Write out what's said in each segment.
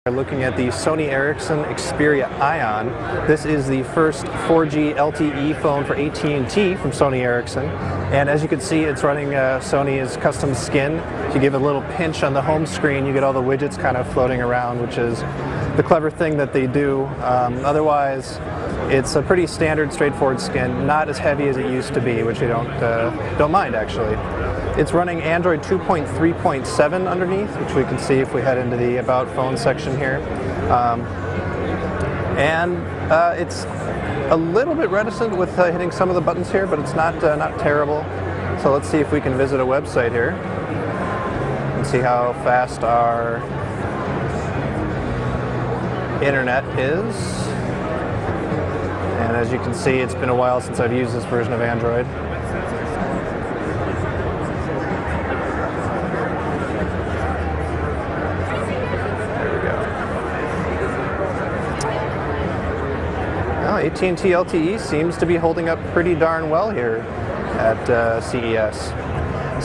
Looking at the Sony Ericsson Xperia Ion. This is the first 4G LTE phone for AT&T from Sony Ericsson, and as you can see, it's running Sony's custom skin. If you give a little pinch on the home screen, you get all the widgets kind of floating around, which is the clever thing that they do. Otherwise, it's a pretty standard, straightforward skin, not as heavy as it used to be, which we don't mind actually. It's running Android 2.3.7 underneath, which we can see if we head into the About Phone section here. It's a little bit reticent with hitting some of the buttons here, but it's not terrible. So let's see if we can visit a website here and see how fast our internet is. And as you can see, it's been a while since I've used this version of Android. AT&T LTE seems to be holding up pretty darn well here at CES.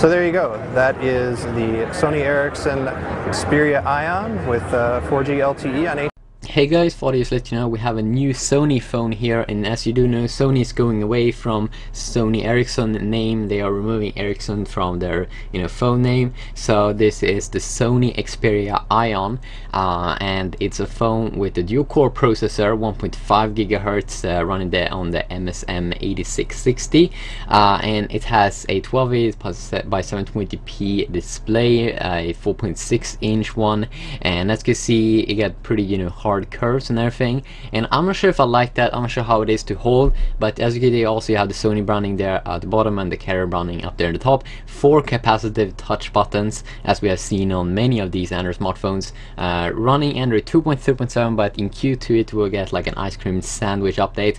So there you go. That is the Sony Ericsson Xperia Ion with 4G LTE on AT&T. Hey guys, thought I'd just let you know we have a new Sony phone here, and as you do know, Sony is going away from Sony Ericsson name. They are removing Ericsson from their phone name. So this is the Sony Xperia Ion, and it's a phone with a dual-core processor, 1.5 gigahertz, running on the MSM 8660, and it has a 1280 by 720p display, a 4.6-inch one, and as you can see, it got pretty hard curves and everything, and I'm not sure if I like that. I'm not sure how it is to hold, but as you can see, also you have the Sony branding there at the bottom and the Carrier branding up there in the top. 4 capacitive touch buttons, as we have seen on many of these Android smartphones, running Android 2.3.7, but in Q2 it will get like an ice cream sandwich update.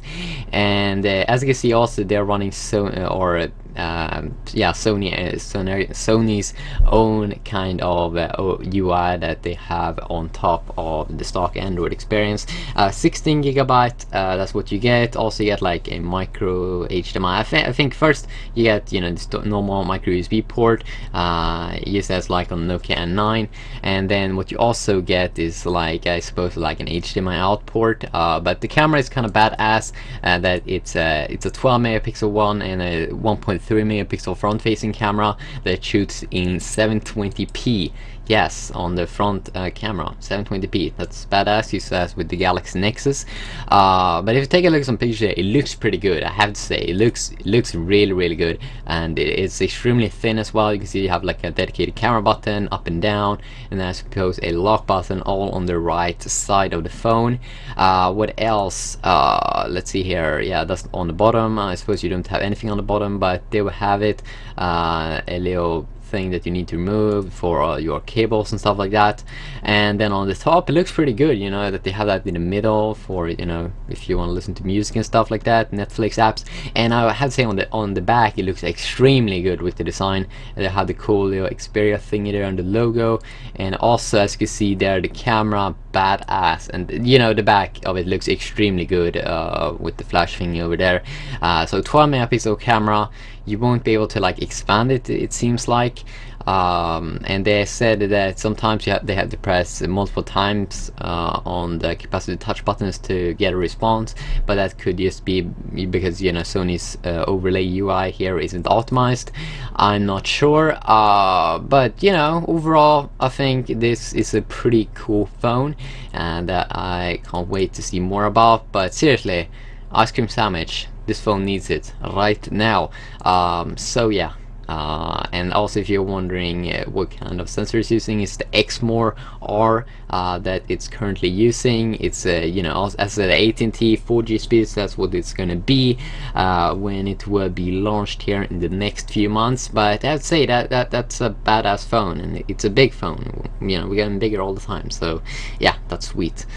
And as you can see, also they're running Sony's own kind of UI that they have on top of the stock Android experience. 16 gigabyte, that's what you get. Also you get like a micro HDMI. I think first you get this normal micro USB port, used as like on Nokia N9, and then what you also get is like, I suppose, like an HDMI out port, but the camera is kind of badass, that it's a 12 megapixel one and a 1.3 megapixel front-facing camera that shoots in 720p. Yes, on the front camera, 720p. That's badass, you says, with the Galaxy Nexus. But if you take a look at some pictures, it looks pretty good. I have to say, it looks really good, and it's extremely thin as well. You can see you have like a dedicated camera button up and down, and then I suppose a lock button all on the right side of the phone. What else? Let's see here. Yeah, that's on the bottom. I suppose you don't have anything on the bottom, but they will have it. A little thing that you need to remove for your cables and stuff like that. And then on the top, it looks pretty good, that they have that in the middle for if you want to listen to music and stuff like that, Netflix apps. And I have to say, on the back, it looks extremely good with the design. They have the cool little Xperia thingy there and the logo, and also as you can see there, the camera badass, and the back of it looks extremely good with the flash thingy over there. So 12 megapixel camera. You won't be able to like expand it seems like, and they said that sometimes they have to press multiple times on the capacitive touch buttons to get a response, but that could just be because Sony's overlay UI here isn't optimized. I'm not sure, but overall I think this is a pretty cool phone, and I can't wait to see more about. But seriously, ice cream sandwich, this phone needs it right now. So yeah, and also if you're wondering what kind of sensor it's using, it's the Exmor R that it's currently using. It's as the AT&T 4G speeds, that's what it's gonna be when it will be launched here in the next few months. But I would say that's a badass phone, and it's a big phone. We're getting bigger all the time, so yeah, that's sweet.